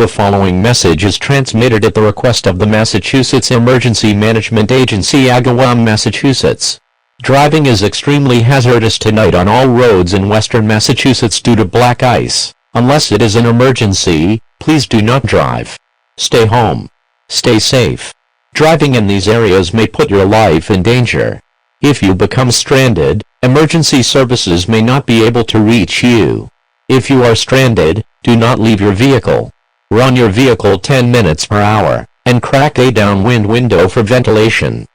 The following message is transmitted at the request of the Massachusetts Emergency Management Agency, Agawam, Massachusetts. Driving is extremely hazardous tonight on all roads in western Massachusetts due to black ice. Unless it is an emergency, please do not drive. Stay home. Stay safe. Driving in these areas may put your life in danger. If you become stranded, emergency services may not be able to reach you. If you are stranded, do not leave your vehicle. Run your vehicle 10 minutes per hour, and crack a downwind window for ventilation.